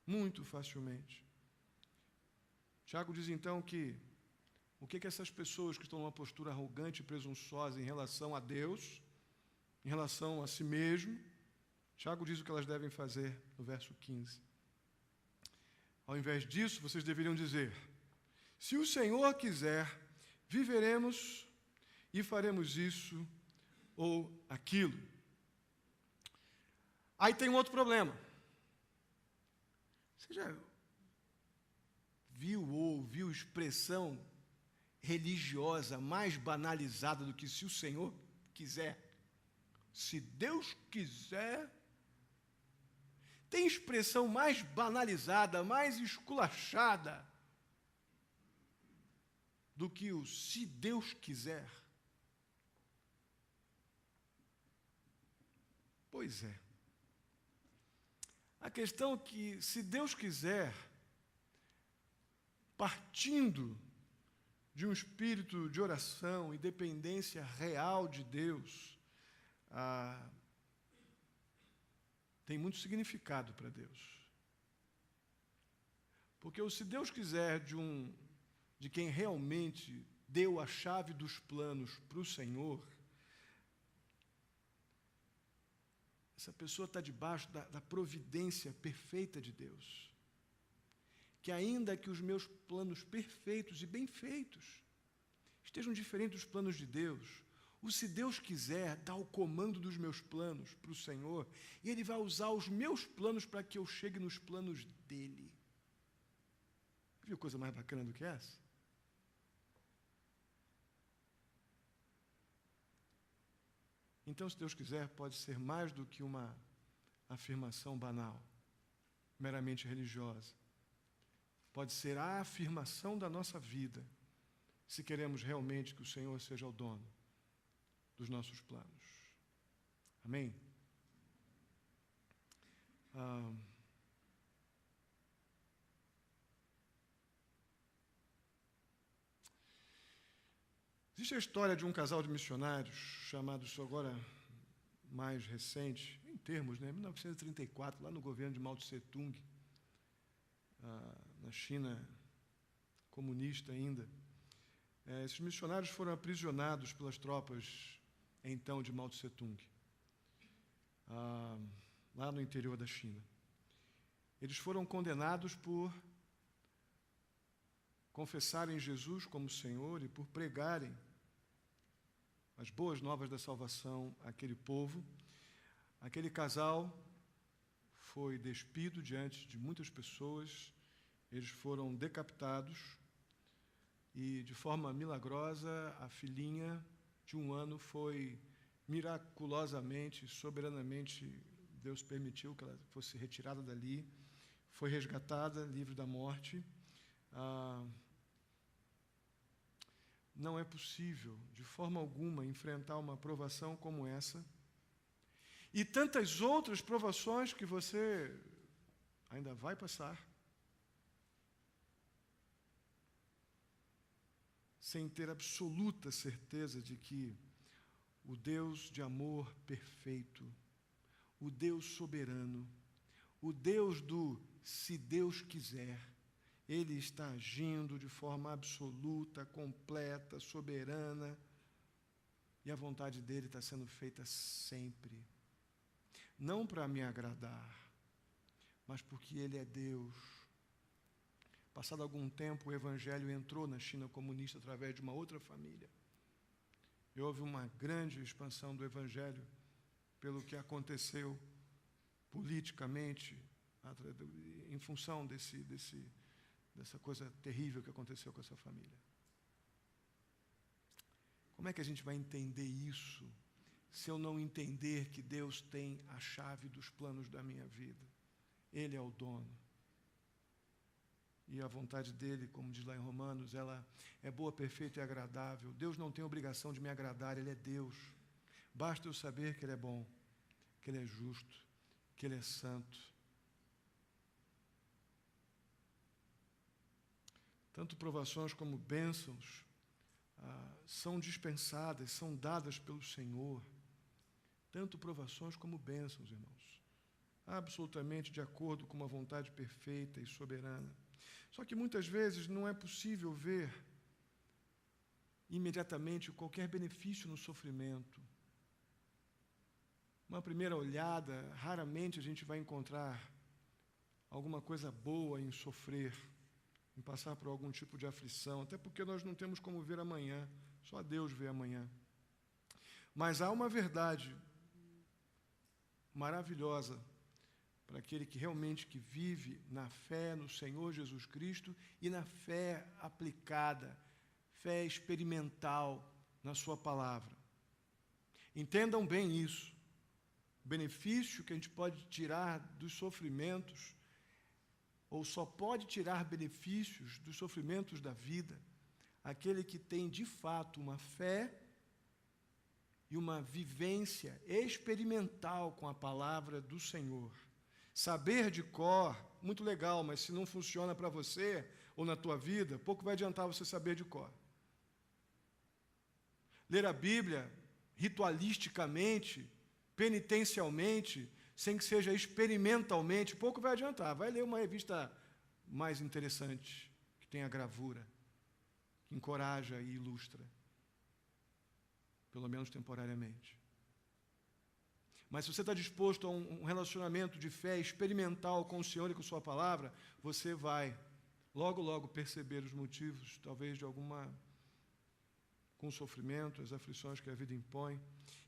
Muito facilmente. Tiago diz então que o que essas pessoas que estão numa postura arrogante e presunçosa em relação a Deus, em relação a si mesmo, Tiago diz o que elas devem fazer no verso 15. Ao invés disso, vocês deveriam dizer: se o Senhor quiser, viveremos e faremos isso ou aquilo. Aí tem um outro problema. Você já viu ou ouviu expressão religiosa mais banalizada do que se o Senhor quiser? Se Deus quiser. Tem expressão mais banalizada, mais esculachada do que o se Deus quiser? Pois é. A questão é que, se Deus quiser, partindo de um espírito de oração e dependência real de Deus, tem muito significado para Deus. Porque se Deus quiser de quem realmente deu a chave dos planos para o Senhor, essa pessoa está debaixo da providência perfeita de Deus. Que ainda que os meus planos perfeitos e bem feitos estejam diferentes dos planos de Deus, se Deus quiser dar o comando dos meus planos para o Senhor, e Ele vai usar os meus planos para que eu chegue nos planos dEle. Viu coisa mais bacana do que essa? Então, se Deus quiser, pode ser mais do que uma afirmação banal, meramente religiosa. Pode ser a afirmação da nossa vida, se queremos realmente que o Senhor seja o dono dos nossos planos. Amém? Existe a história de um casal de missionários, chamado, isso agora mais recente, em termos, 1934, lá no governo de Mao Tse-tung, na China comunista ainda. Esses missionários foram aprisionados pelas tropas, então, de Mao Tse-tung, lá no interior da China. Eles foram condenados por confessarem Jesus como Senhor e por pregarem as boas novas da salvação àquele povo. Aquele casal foi despido diante de muitas pessoas, eles foram decapitados e, de forma milagrosa, a filhinha de 1 ano foi miraculosamente, soberanamente, Deus permitiu que ela fosse retirada dali, foi resgatada, livre da morte. Não é possível, de forma alguma, enfrentar uma provação como essa e tantas outras provações que você ainda vai passar, sem ter absoluta certeza de que o Deus de amor perfeito, o Deus soberano, o Deus do se Deus quiser, Ele está agindo de forma absoluta, completa, soberana, e a vontade dEle está sendo feita sempre. Não para me agradar, mas porque Ele é Deus. Passado algum tempo, o Evangelho entrou na China comunista através de uma outra família. E houve uma grande expansão do Evangelho pelo que aconteceu politicamente, em função dessa coisa terrível que aconteceu com essa família. Como é que a gente vai entender isso se eu não entender que Deus tem a chave dos planos da minha vida? Ele é o dono. E a vontade dele, como diz lá em Romanos, ela é boa, perfeita e agradável. Deus não tem obrigação de me agradar, Ele é Deus. Basta eu saber que Ele é bom, que Ele é justo, que Ele é santo. Tanto provações como bênçãos são dispensadas, são dadas pelo Senhor. Tanto provações como bênçãos, irmãos. Absolutamente de acordo com uma vontade perfeita e soberana. Só que muitas vezes não é possível ver imediatamente qualquer benefício no sofrimento. uma primeira olhada, raramente a gente vai encontrar alguma coisa boa em sofrer, em passar por algum tipo de aflição, até porque nós não temos como ver amanhã, só Deus vê amanhã. Mas há uma verdade maravilhosa para aquele que realmente que vive na fé no Senhor Jesus Cristo e na fé aplicada, fé experimental na sua palavra. Entendam bem isso. O benefício que a gente pode tirar dos sofrimentos, ou só pode tirar benefícios dos sofrimentos da vida, aquele que tem de fato uma fé e uma vivência experimental com a palavra do Senhor. Saber de cor, muito legal, mas se não funciona para você ou na tua vida, pouco vai adiantar você saber de cor. Ler a Bíblia ritualisticamente, penitencialmente, sem que seja experimentalmente, pouco vai adiantar. Vai ler uma revista mais interessante, que tenha gravura, que encoraja e ilustra, pelo menos temporariamente. Mas se você está disposto a um relacionamento de fé experimental com o Senhor e com sua palavra, você vai logo, logo perceber os motivos, talvez de com o sofrimento, as aflições que a vida impõe.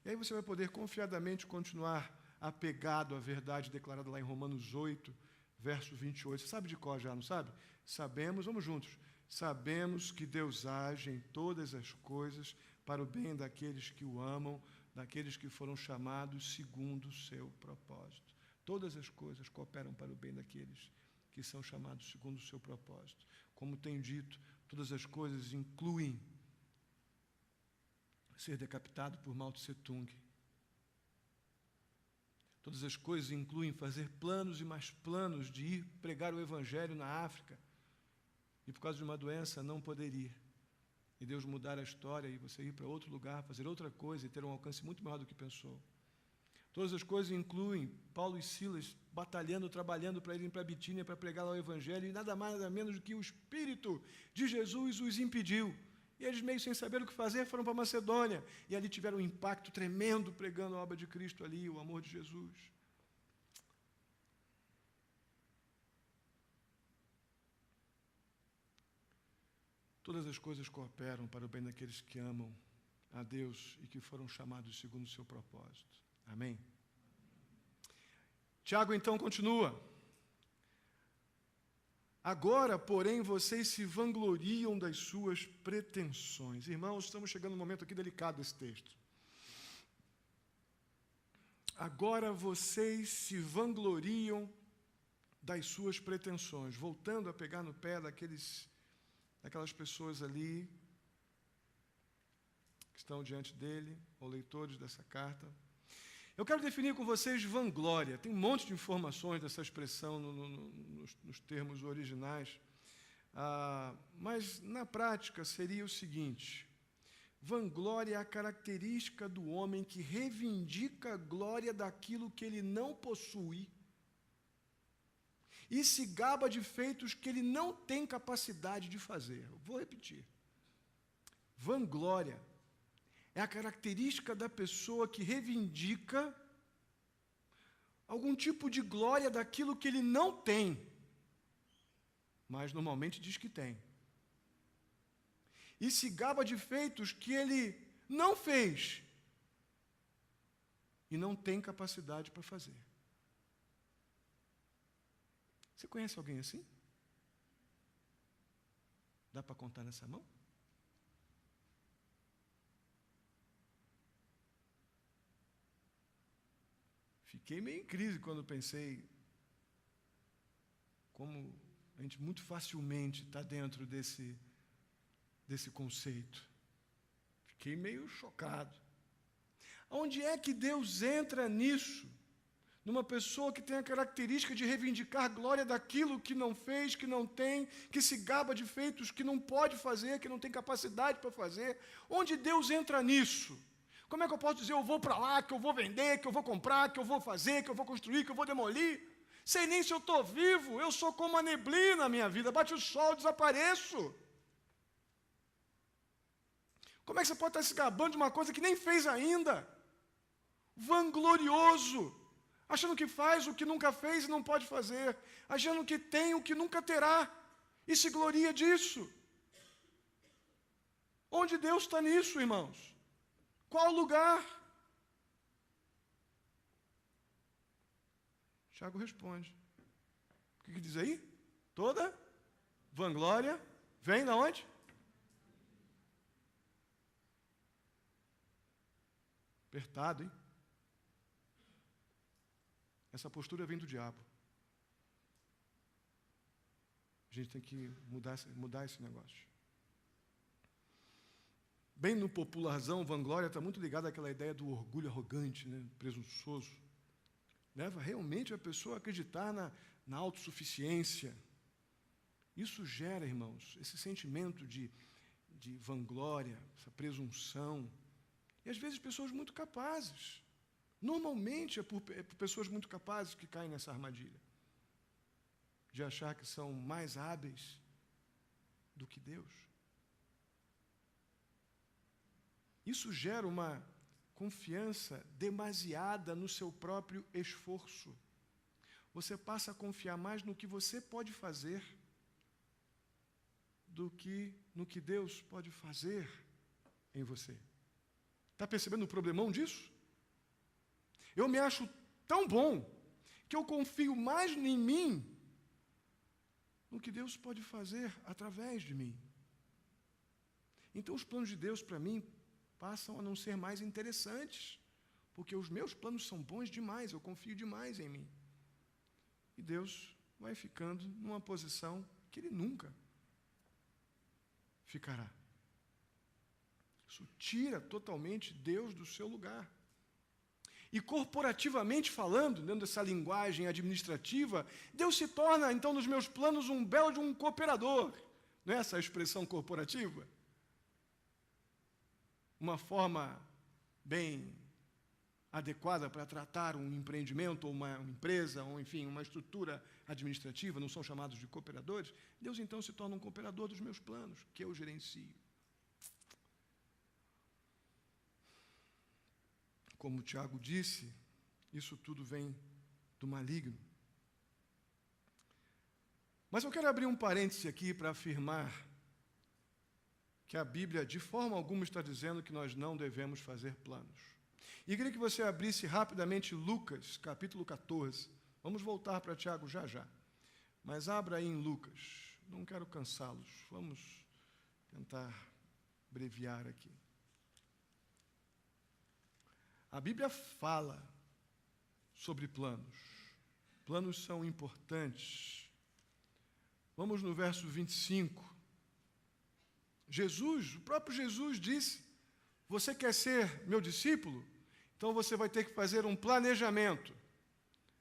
E aí você vai poder confiadamente continuar apegado à verdade declarada lá em Romanos 8, verso 28. Você sabe de cor já, não sabe? Sabemos, vamos juntos, sabemos que Deus age em todas as coisas para o bem daqueles que o amam, daqueles que foram chamados segundo o seu propósito. Todas as coisas cooperam para o bem daqueles que são chamados segundo o seu propósito. Como tenho dito, todas as coisas incluem ser decapitado por Mao Tse Tung. Todas as coisas incluem fazer planos e mais planos de ir pregar o Evangelho na África, e por causa de uma doença não poder ir. E Deus mudar a história e você ir para outro lugar, fazer outra coisa e ter um alcance muito maior do que pensou. Todas as coisas incluem Paulo e Silas batalhando, trabalhando para irem para Bitínia para pregar lá o Evangelho, e nada mais, nada menos do que o Espírito de Jesus os impediu. E eles, meio sem saber o que fazer, foram para Macedônia, e ali tiveram um impacto tremendo pregando a obra de Cristo ali, o amor de Jesus. Todas as coisas cooperam para o bem daqueles que amam a Deus e que foram chamados segundo o seu propósito. Amém? Tiago, então, continua. Agora, porém, vocês se vangloriam das suas pretensões. Irmãos, estamos chegando num momento aqui delicado desse texto. Agora vocês se vangloriam das suas pretensões. Voltando a pegar no pé daquelas pessoas ali que estão diante dele, ou leitores dessa carta. Eu quero definir com vocês vanglória. Tem um monte de informações dessa expressão nos termos originais, mas na prática seria o seguinte: vanglória é a característica do homem que reivindica a glória daquilo que ele não possui e se gaba de feitos que ele não tem capacidade de fazer. Eu vou repetir. Vanglória é a característica da pessoa que reivindica algum tipo de glória daquilo que ele não tem, mas normalmente diz que tem. E se gaba de feitos que ele não fez e não tem capacidade para fazer. Você conhece alguém assim? Dá para contar nessa mão? Fiquei meio em crise quando pensei como a gente muito facilmente está dentro desse conceito. Fiquei meio chocado. Onde é que Deus entra nisso? Numa pessoa que tem a característica de reivindicar glória daquilo que não fez, que não tem, que se gaba de feitos que não pode fazer, que não tem capacidade para fazer. Onde Deus entra nisso? Como é que eu posso dizer, eu vou para lá, que eu vou vender, que eu vou comprar, que eu vou fazer, que eu vou construir, que eu vou demolir? Sei nem se eu estou vivo, eu sou como a neblina na minha vida, bate o sol, desapareço. Como é que você pode estar se gabando de uma coisa que nem fez ainda? vanglorioso, achando que faz o que nunca fez e não pode fazer, achando que tem o que nunca terá, e se gloria disso. Onde Deus está nisso, irmãos? Qual lugar? Tiago responde. O que diz aí? Toda vanglória vem da onde? Apertado, hein? Essa postura vem do diabo. A gente tem que mudar esse negócio. Bem no popularzão, vanglória está muito ligada àquela ideia do orgulho arrogante, né? Presunçoso. Leva realmente a pessoa a acreditar na autossuficiência. Isso gera, irmãos, esse sentimento de vanglória, essa presunção. E às vezes pessoas muito capazes. Normalmente é por pessoas muito capazes que caem nessa armadilha. De achar que são mais hábeis do que Deus. Isso gera uma confiança demasiada no seu próprio esforço. Você passa a confiar mais no que você pode fazer do que no que Deus pode fazer em você. Está percebendo o problemão disso? Eu me acho tão bom que eu confio mais em mim no que Deus pode fazer através de mim. Então, os planos de Deus para mim passam a não ser mais interessantes, porque os meus planos são bons demais, eu confio demais em mim. E Deus vai ficando numa posição que Ele nunca ficará. Isso tira totalmente Deus do seu lugar. E corporativamente falando, dentro dessa linguagem administrativa, Deus se torna, então, nos meus planos, um belo de um cooperador. Não é essa a expressão corporativa? Uma forma bem adequada para tratar um empreendimento, ou uma empresa, ou, enfim, uma estrutura administrativa, não são chamados de cooperadores. Deus, então, se torna um cooperador dos meus planos, que eu gerencio. Como o Tiago disse, isso tudo vem do maligno. Mas eu quero abrir um parêntese aqui para afirmar que a Bíblia, de forma alguma, está dizendo que nós não devemos fazer planos. E queria que você abrisse rapidamente Lucas, capítulo 14. Vamos voltar para Tiago já já. Mas abra aí em Lucas. Não quero cansá-los. Vamos tentar abreviar aqui. A Bíblia fala sobre planos. Planos são importantes. Vamos no verso 25. O próprio Jesus disse, você quer ser meu discípulo? Então você vai ter que fazer um planejamento.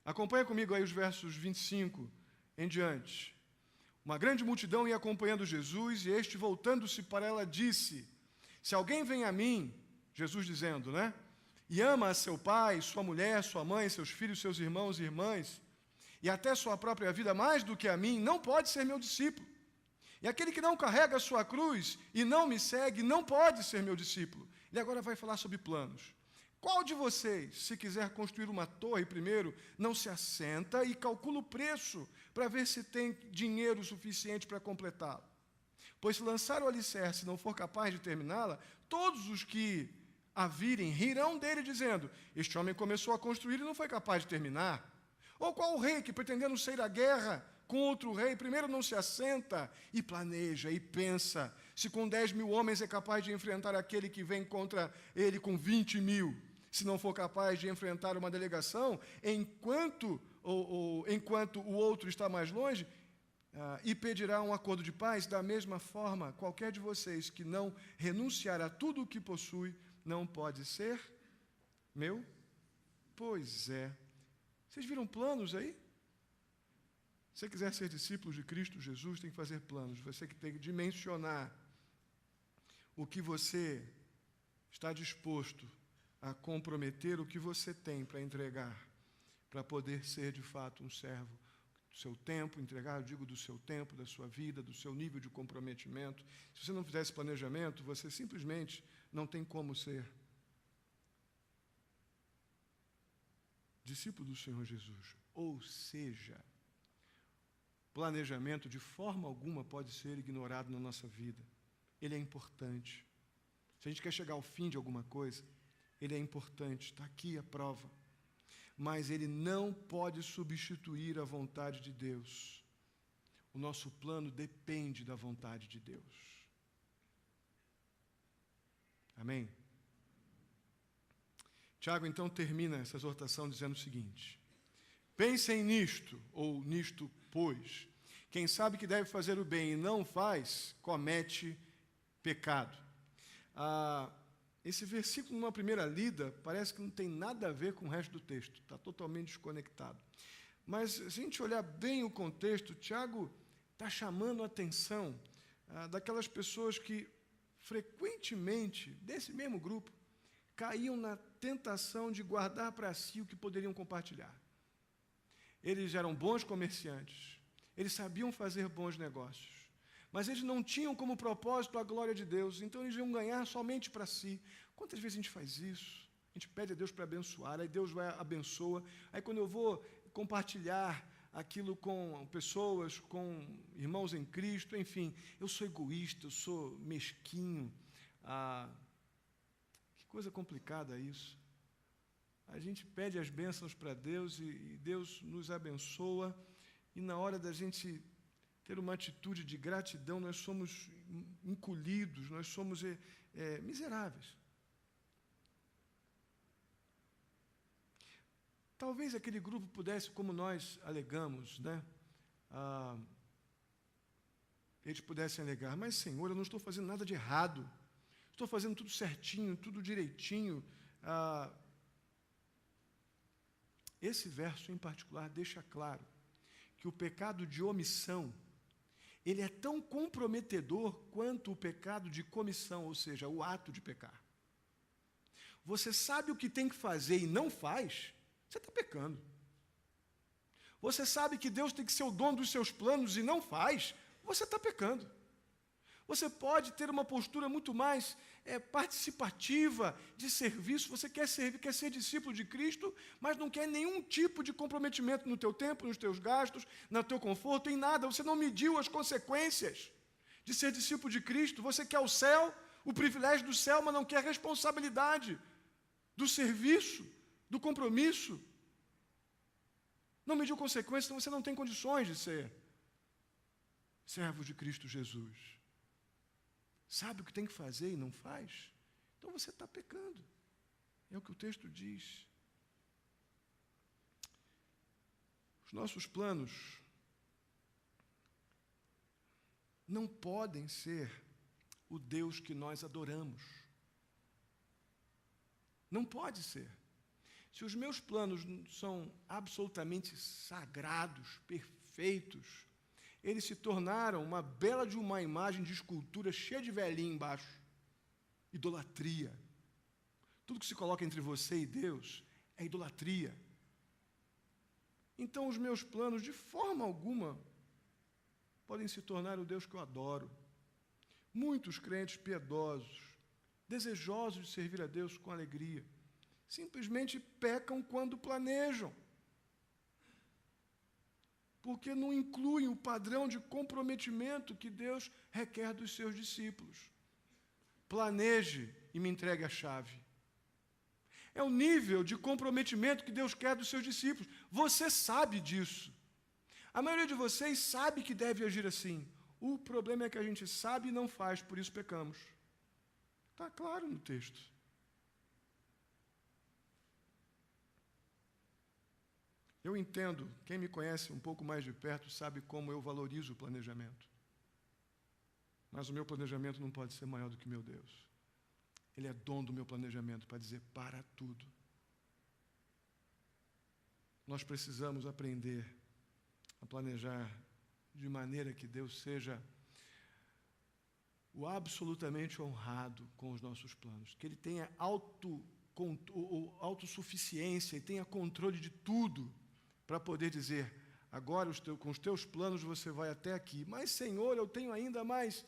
Acompanha comigo aí os versos 25 em diante. Uma grande multidão ia acompanhando Jesus, e este, voltando-se para ela, disse, se alguém vem a mim, Jesus dizendo, né? E ama a seu pai, sua mulher, sua mãe, seus filhos, seus irmãos e irmãs, e até sua própria vida mais do que a mim, não pode ser meu discípulo. E aquele que não carrega a sua cruz e não me segue, não pode ser meu discípulo. Ele agora vai falar sobre planos. Qual de vocês, se quiser construir uma torre primeiro, não se assenta e calcula o preço para ver se tem dinheiro suficiente para completá-lo? Pois se lançar o alicerce e não for capaz de terminá-la, todos os que a virem rirão dele, dizendo, este homem começou a construir e não foi capaz de terminar. Ou qual o rei que, pretendendo sair à guerra com outro rei, primeiro não se assenta e planeja e pensa se com 10.000 homens é capaz de enfrentar aquele que vem contra ele com 20.000. Se não for capaz de enfrentar uma delegação, enquanto o outro está mais longe, e pedirá um acordo de paz, da mesma forma, qualquer de vocês que não renunciar a tudo o que possui, não pode ser meu? Pois é. Vocês viram planos aí? Se você quiser ser discípulo de Cristo Jesus, tem que fazer planos. Você que tem que dimensionar o que você está disposto a comprometer, o que você tem para entregar, para poder ser de fato um servo do seu tempo, entregar, eu digo, do seu tempo, da sua vida, do seu nível de comprometimento. Se você não fizer esse planejamento, você simplesmente não tem como ser discípulo do Senhor Jesus. Ou seja, planejamento de forma alguma pode ser ignorado na nossa vida. Ele é importante. Se a gente quer chegar ao fim de alguma coisa, ele é importante. Está aqui a prova. Mas ele não pode substituir a vontade de Deus. O nosso plano depende da vontade de Deus. Amém? Tiago, então, termina essa exortação dizendo o seguinte: pensem nisto, ou nisto, pois, quem sabe que deve fazer o bem e não faz, comete pecado. Esse versículo, numa primeira lida, parece que não tem nada a ver com o resto do texto, está totalmente desconectado. Mas, se a gente olhar bem o contexto, Tiago está chamando a atenção daquelas pessoas que, frequentemente, desse mesmo grupo, caíam na tentação de guardar para si o que poderiam compartilhar. Eles eram bons comerciantes, eles sabiam fazer bons negócios, mas eles não tinham como propósito a glória de Deus, então eles iam ganhar somente para si. Quantas vezes a gente faz isso? A gente pede a Deus para abençoar, aí Deus vai abençoa, aí quando eu vou compartilhar aquilo com pessoas, com irmãos em Cristo, enfim, eu sou egoísta, eu sou mesquinho. Que coisa complicada isso. A gente pede as bênçãos para Deus e Deus nos abençoa, e na hora da gente ter uma atitude de gratidão, nós somos encolhidos, nós somos miseráveis. Talvez aquele grupo pudesse, como nós alegamos, eles pudessem alegar: mas, Senhor, eu não estou fazendo nada de errado, estou fazendo tudo certinho, tudo direitinho. Esse verso em particular deixa claro que o pecado de omissão, ele é tão comprometedor quanto o pecado de comissão, ou seja, o ato de pecar. Você sabe o que tem que fazer e não faz, você está pecando. Você sabe que Deus tem que ser o dono dos seus planos e não faz, você está pecando. Você pode ter uma postura muito mais participativa, de serviço. Você quer servir, quer ser discípulo de Cristo, mas não quer nenhum tipo de comprometimento no teu tempo, nos teus gastos, no teu conforto, em nada. Você não mediu as consequências de ser discípulo de Cristo. Você quer o céu, o privilégio do céu, mas não quer a responsabilidade do serviço, do compromisso. Não mediu consequências, então você não tem condições de ser servo de Cristo Jesus. Sabe o que tem que fazer e não faz? Então você está pecando. É o que o texto diz. Os nossos planos não podem ser o Deus que nós adoramos. Não pode ser. Se os meus planos são absolutamente sagrados, perfeitos, eles se tornaram uma bela de uma imagem de escultura cheia de velhinho embaixo. Idolatria. Tudo que se coloca entre você e Deus é idolatria. Então os meus planos, de forma alguma, podem se tornar o Deus que eu adoro. Muitos crentes piedosos, desejosos de servir a Deus com alegria, simplesmente pecam quando planejam, porque não incluem o padrão de comprometimento que Deus requer dos seus discípulos. Planeje e me entregue a chave. É o nível de comprometimento que Deus quer dos seus discípulos. Você sabe disso. A maioria de vocês sabe que deve agir assim. O problema é que a gente sabe e não faz, por isso pecamos. Está claro no texto. Eu entendo, quem me conhece um pouco mais de perto sabe como eu valorizo o planejamento. Mas o meu planejamento não pode ser maior do que meu Deus. Ele é dono do meu planejamento para dizer: para tudo. Nós precisamos aprender a planejar de maneira que Deus seja o absolutamente honrado com os nossos planos, que Ele tenha autossuficiência e tenha controle de tudo, para poder dizer: agora com os teus planos você vai até aqui, mas Senhor, eu tenho ainda mais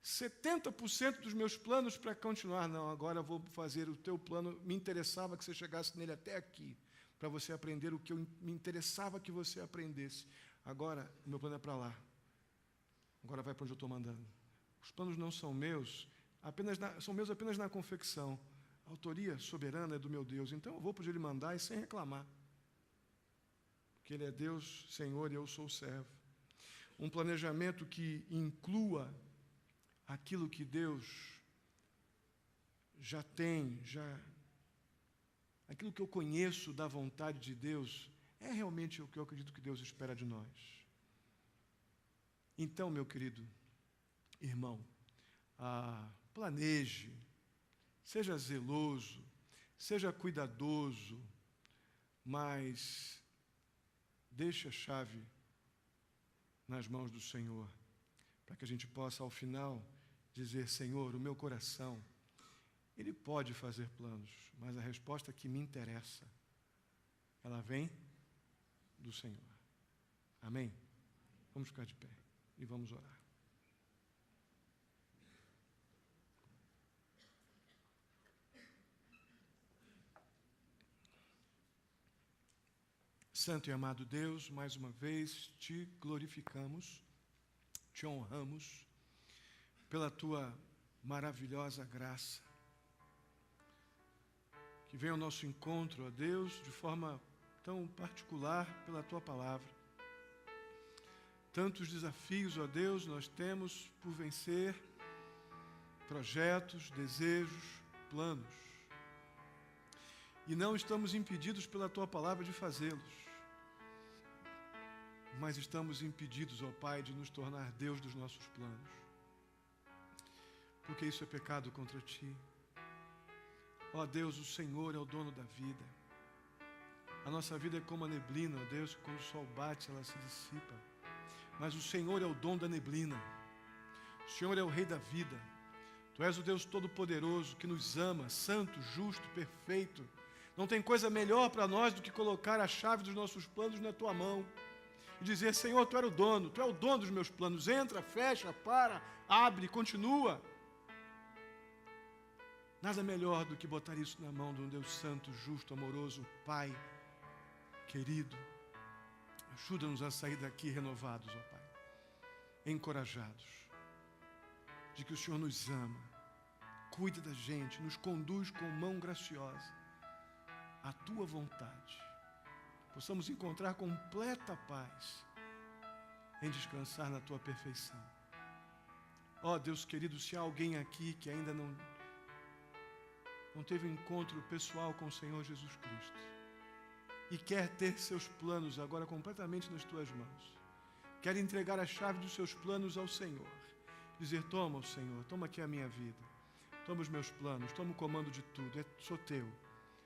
70% dos meus planos para continuar. Não, agora eu vou fazer o teu plano, me interessava que você chegasse nele até aqui, para você aprender o que me interessava que você aprendesse. Agora, o meu plano é para lá. Agora vai para onde eu estou mandando. Os planos não são meus, são meus apenas na confecção. A autoria soberana é do meu Deus. Então eu vou para onde Ele mandar e sem reclamar. Porque Ele é Deus, Senhor, e eu sou o servo. Um planejamento que inclua aquilo que Deus já tem, aquilo que eu conheço da vontade de Deus, é realmente o que eu acredito que Deus espera de nós. Então, meu querido irmão, planeje, seja zeloso, seja cuidadoso, mas deixe a chave nas mãos do Senhor, para que a gente possa, ao final, dizer: Senhor, o meu coração, ele pode fazer planos, mas a resposta que me interessa, ela vem do Senhor. Amém? Vamos ficar de pé e vamos orar. Santo e amado Deus, mais uma vez te glorificamos, te honramos pela tua maravilhosa graça, que vem ao nosso encontro, ó Deus, de forma tão particular pela tua palavra. Tantos desafios, ó Deus, nós temos por vencer, projetos, desejos, planos. E não estamos impedidos pela tua palavra de fazê-los. Mas estamos impedidos, ó Pai, de nos tornar Deus dos nossos planos. Porque isso é pecado contra ti. Ó Deus, o Senhor é o dono da vida. A nossa vida é como a neblina, ó Deus, que quando o sol bate, ela se dissipa. Mas o Senhor é o dono da neblina. O Senhor é o Rei da vida. Tu és o Deus Todo-Poderoso que nos ama, santo, justo, perfeito. Não tem coisa melhor para nós do que colocar a chave dos nossos planos na tua mão e dizer: Senhor, tu és o dono dos meus planos. Entra, fecha, para, abre, continua. Nada melhor do que botar isso na mão de um Deus santo, justo, amoroso, Pai querido. Ajuda-nos a sair daqui renovados, ó Pai, encorajados, de que o Senhor nos ama, cuida da gente, nos conduz com mão graciosa à tua vontade. Possamos encontrar completa paz em descansar na tua perfeição. Ó Deus querido, se há alguém aqui que ainda não teve um encontro pessoal com o Senhor Jesus Cristo e quer ter seus planos agora completamente nas tuas mãos, quer entregar a chave dos seus planos ao Senhor, dizer: toma, Senhor, toma aqui a minha vida, toma os meus planos, toma o comando de tudo, sou teu,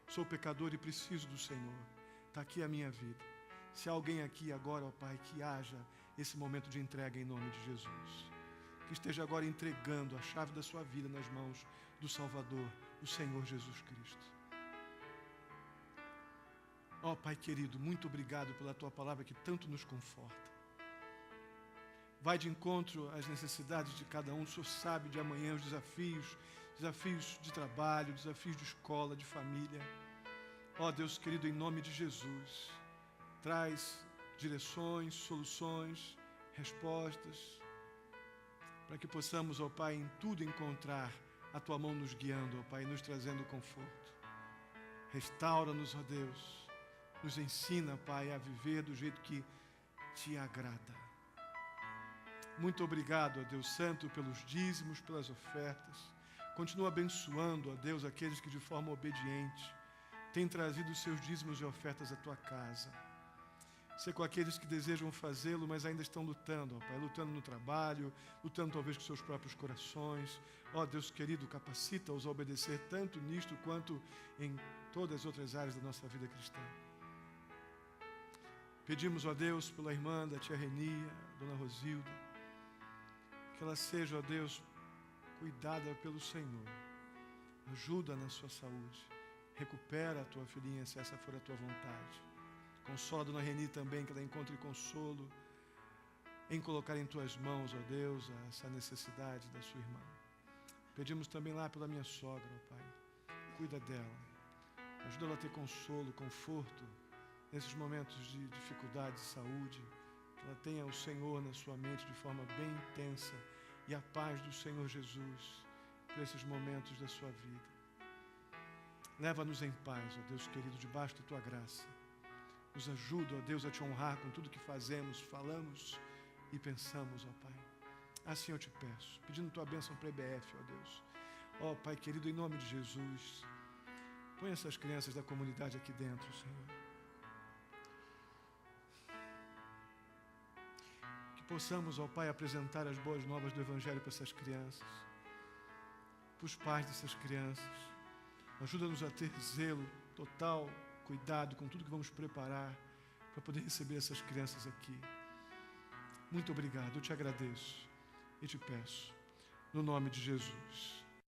sou pecador e preciso do Senhor, está aqui a minha vida. Se há alguém aqui agora, ó Pai, que haja esse momento de entrega em nome de Jesus, que esteja agora entregando a chave da sua vida nas mãos do Salvador, o Senhor Jesus Cristo. Ó Pai querido, muito obrigado pela tua palavra que tanto nos conforta. Vai de encontro às necessidades de cada um. O Senhor sabe de amanhã os desafios de trabalho, desafios de escola, de família. Ó Deus querido, em nome de Jesus, traz direções, soluções, respostas, para que possamos, ó Pai, em tudo encontrar a tua mão nos guiando, ó Pai, nos trazendo conforto. Restaura-nos, ó Deus, nos ensina, Pai, a viver do jeito que te agrada. Muito obrigado, ó Deus Santo, pelos dízimos, pelas ofertas. Continua abençoando, ó Deus, aqueles que de forma obediente têm trazido os seus dízimos e ofertas à tua casa. Ser com aqueles que desejam fazê-lo, mas ainda estão lutando, ó Pai, lutando no trabalho, lutando talvez com seus próprios corações. Ó Deus querido, capacita-os a obedecer tanto nisto quanto em todas as outras áreas da nossa vida cristã. Pedimos, ó Deus, pela irmã da tia Renia, dona Rosilda, que ela seja, ó Deus, cuidada pelo Senhor. Ajuda na sua saúde. Recupera a tua filhinha, se essa for a tua vontade. Consola a dona Reni também, que ela encontre consolo em colocar em tuas mãos, ó Deus, essa necessidade da sua irmã. Pedimos também lá pela minha sogra, ó Pai. Cuida dela. Ajuda ela a ter consolo, conforto nesses momentos de dificuldade de saúde, que ela tenha o Senhor na sua mente de forma bem intensa e a paz do Senhor Jesus por esses momentos da sua vida. Leva-nos em paz, ó Deus querido, debaixo da Tua graça. Nos ajuda, ó Deus, a Te honrar com tudo que fazemos, falamos e pensamos, ó Pai. Assim eu te peço, pedindo Tua bênção para a EBF, ó Deus. Ó Pai querido, em nome de Jesus, põe essas crianças da comunidade aqui dentro, Senhor. Que possamos, ó Pai, apresentar as boas novas do Evangelho para essas crianças, para os pais dessas crianças. Ajuda-nos a ter zelo total, cuidado com tudo que vamos preparar para poder receber essas crianças aqui. Muito obrigado, eu te agradeço e te peço, no nome de Jesus.